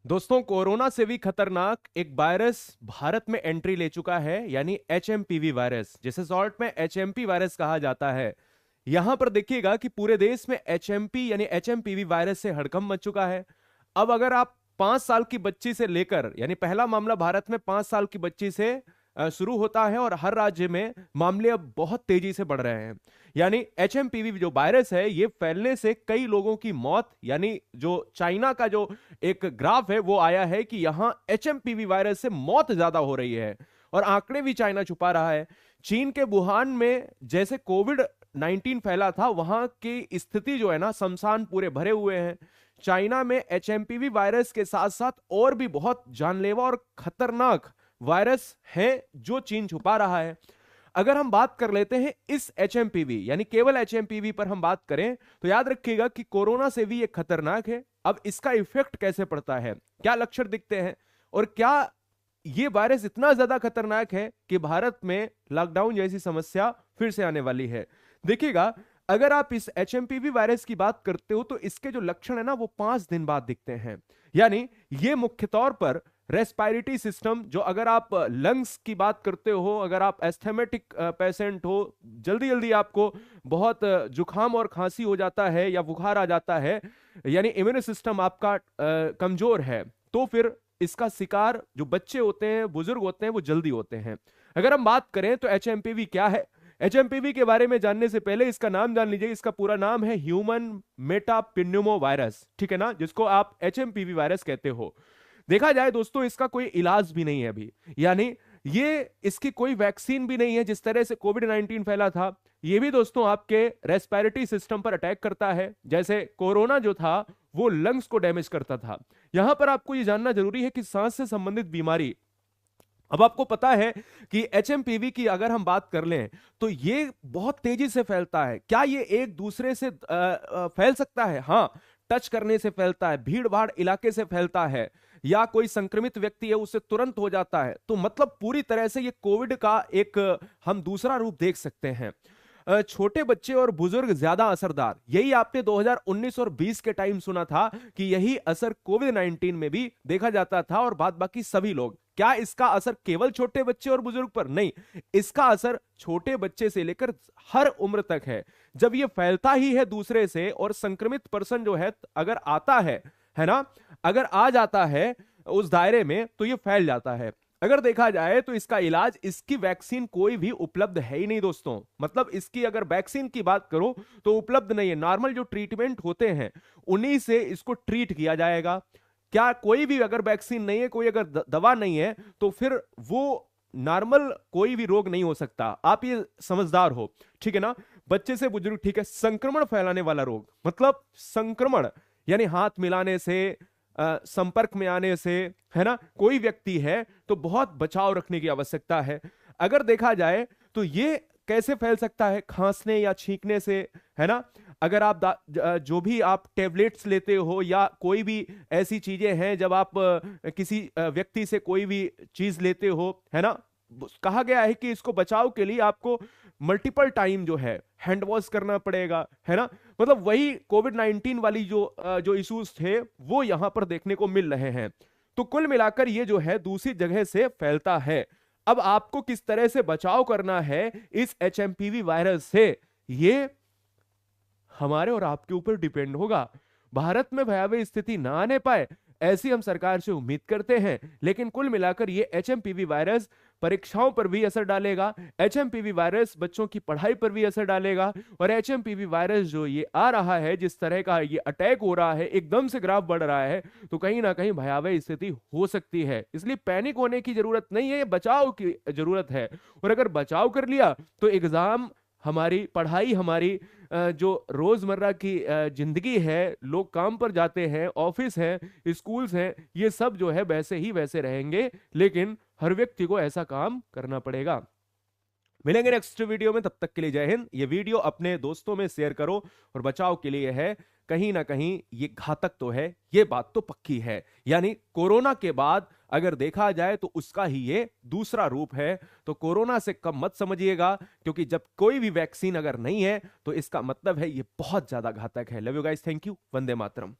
दोस्तों, कोरोना से भी खतरनाक एक वायरस भारत में एंट्री ले चुका है, यानी एचएमपीवी वायरस, जिसे शॉर्ट में एचएमपी वायरस कहा जाता है। यहां पर देखिएगा कि पूरे देश में एचएमपी यानी एचएमपीवी वायरस से हड़कंप मच चुका है। अब अगर आप 5 साल की बच्ची से लेकर, यानी पहला मामला भारत में 5 साल की बच्ची से शुरू होता है, और हर राज्य में मामले अब बहुत तेजी से बढ़ रहे हैं। यानी एचएमपीवी जो वायरस है, ये फैलने से कई लोगों की मौत, यानी जो चाइना का जो एक ग्राफ है वो आया है कि यहां एचएमपीवी वायरस से मौत ज्यादा हो रही है, और आंकड़े भी चाइना छुपा रहा है। चीन के वुहान में जैसे कोविड 19 फैला था, वहां की स्थिति जो है ना, शमशान पूरे भरे हुए हैं। चाइना में एचएमपीवी वायरस के साथ साथ और भी बहुत जानलेवा और खतरनाक वायरस है जो चीन छुपा रहा है। अगर हम बात कर लेते हैं इस एचएमपीवी यानी केवल एचएमपीवी पर हम बात करें, तो याद रखिएगा कि कोरोना से भी ये खतरनाक है। अब इसका इफेक्ट कैसे पड़ता है, क्या लक्षण दिखते हैं, और क्या ये वायरस इतना ज्यादा खतरनाक है कि भारत में लॉकडाउन जैसी समस्या फिर से आने वाली है। देखिएगा, अगर आप इस एचएमपीवी वायरस की बात करते हो तो इसके जो लक्षण है ना, वो 5 दिन बाद दिखते हैं। यानी ये मुख्य तौर पर रेस्पायरेटरी सिस्टम, जो अगर आप लंग्स की बात करते हो, अगर आप एस्थेमेटिक पेशेंट हो, जल्दी जल्दी आपको बहुत जुकाम और खांसी हो जाता है या बुखार आ जाता है, यानी इम्यून सिस्टम आपका कमजोर है, तो फिर इसका शिकार जो बच्चे होते हैं, बुजुर्ग होते हैं, वो जल्दी होते हैं। अगर हम बात करें तो एचएमपीवी क्या है, एचएमपीवी के बारे में जानने से पहले इसका नाम जान लीजिए। इसका पूरा नाम है ह्यूमन मेटापेन्यूमो वायरस, ठीक है ना, जिसको आप एचएमपीवी वायरस कहते हो। देखा जाए दोस्तों, इसका कोई इलाज भी नहीं है अभी, यानी ये इसकी कोई वैक्सीन भी नहीं है। जिस तरह से कोविड 19 फैला था, ये भी दोस्तों आपके रेस्पिरेटरी सिस्टम पर अटैक करता है, जैसे कोरोना जो था वो लंग्स को डैमेज करता था। यहां पर आपको ये जानना जरूरी है कि सांस से संबंधित बीमारी, अब आपको पता है कि एचएमपीवी की अगर हम बात कर लें तो ये बहुत तेजी से फैलता है। क्या ये एक दूसरे से फैल सकता है? हाँ, टच करने से फैलता है, भीड़ भाड़ इलाके से फैलता है, या कोई संक्रमित व्यक्ति है उससे तुरंत हो जाता है। तो मतलब पूरी तरह से ये कोविड का एक हम दूसरा रूप देख सकते हैं। छोटे बच्चे और बुजुर्ग ज्यादा असरदार, यही आपने 2019 और 20 के टाइम सुना था कि यही असर कोविड 19 में भी देखा जाता था, और बाद बाकी सभी लोग। क्या इसका असर केवल छोटे बच्चे और बुजुर्ग पर? नहीं, इसका असर छोटे बच्चे से लेकर हर उम्र तक है। जब ये फैलता ही है दूसरे से, और संक्रमित पर्सन जो है अगर आता है ना, अगर आ जाता है उस दायरे में, तो ये फैल जाता है। अगर देखा जाए तो इसका इलाज, इसकी वैक्सीन कोई भी उपलब्ध है ही नहीं दोस्तों। मतलब इसकी अगर वैक्सीन की बात करो तो उपलब्ध नहीं है। नॉर्मल जो ट्रीटमेंट होते हैं उन्हीं से इसको ट्रीट किया जाएगा। क्या कोई भी अगर वैक्सीन नहीं है, कोई अगर दवा नहीं है, तो फिर वो नॉर्मल कोई भी रोग नहीं हो सकता। आप ये समझदार हो, ठीक है ना। बच्चे से बुजुर्ग, ठीक है। संक्रमण फैलाने वाला रोग, मतलब संक्रमण यानी हाथ मिलाने से, संपर्क में आने से, है ना, कोई व्यक्ति है तो बहुत बचाव रखने की आवश्यकता है। अगर देखा जाए तो ये कैसे फैल सकता है? खांसने या छींकने से, है ना। अगर आप जो भी आप टेबलेट्स लेते हो, या कोई भी ऐसी चीजें हैं, जब आप किसी व्यक्ति से कोई भी चीज लेते हो, है ना, कहा गया है कि इसको बचाव के लिए आपको मल्टीपल टाइम जो है हैंड वॉश करना पड़ेगा, है ना। मतलब वही कोविड 19 वाली जो इश्यूज थे वो यहां पर देखने को मिल रहे हैं। तो कुल मिलाकर ये जो है दूसरी जगह से फैलता है। अब आपको किस तरह से बचाव करना है इस एचएमपीवी वायरस से, ये हमारे और आपके ऊपर डिपेंड होगा। भारत में भयावह स्थिति ना आने पाए, ऐसी हम सरकार से उम्मीद करते हैं। लेकिन कुल मिलाकर ये एचएमपीवी वायरस परीक्षाओं पर भी असर डालेगा, एचएमपीवी वायरस बच्चों की पढ़ाई पर भी असर डालेगा, और एचएमपीवी वायरस जो ये आ रहा है, जिस तरह का ये अटैक हो रहा है, एकदम से ग्राफ बढ़ रहा है, तो कहीं ना कहीं भयावह स्थिति हो सकती है। इसलिए पैनिक होने की जरूरत नहीं है, बचाव की जरूरत है। और अगर बचाव कर लिया तो एग्जाम हमारी, पढ़ाई हमारी, जो रोजमर्रा की जिंदगी है, लोग काम पर जाते हैं, ऑफिस है, स्कूल्स हैं, ये सब जो है वैसे ही वैसे रहेंगे। लेकिन हर व्यक्ति को ऐसा काम करना पड़ेगा। मिलेंगे नेक्स्ट वीडियो में, तब तक के लिए जय हिंद। ये वीडियो अपने दोस्तों में शेयर करो, और बचाव के लिए है। कहीं ना कहीं ये घातक तो है, ये बात तो पक्की है। यानी कोरोना के बाद अगर देखा जाए तो उसका ही ये दूसरा रूप है। तो कोरोना से कम मत समझिएगा, क्योंकि जब कोई भी वैक्सीन अगर नहीं है तो इसका मतलब है ये बहुत ज्यादा घातक है। Love you guys, thank you, Vande Mataram.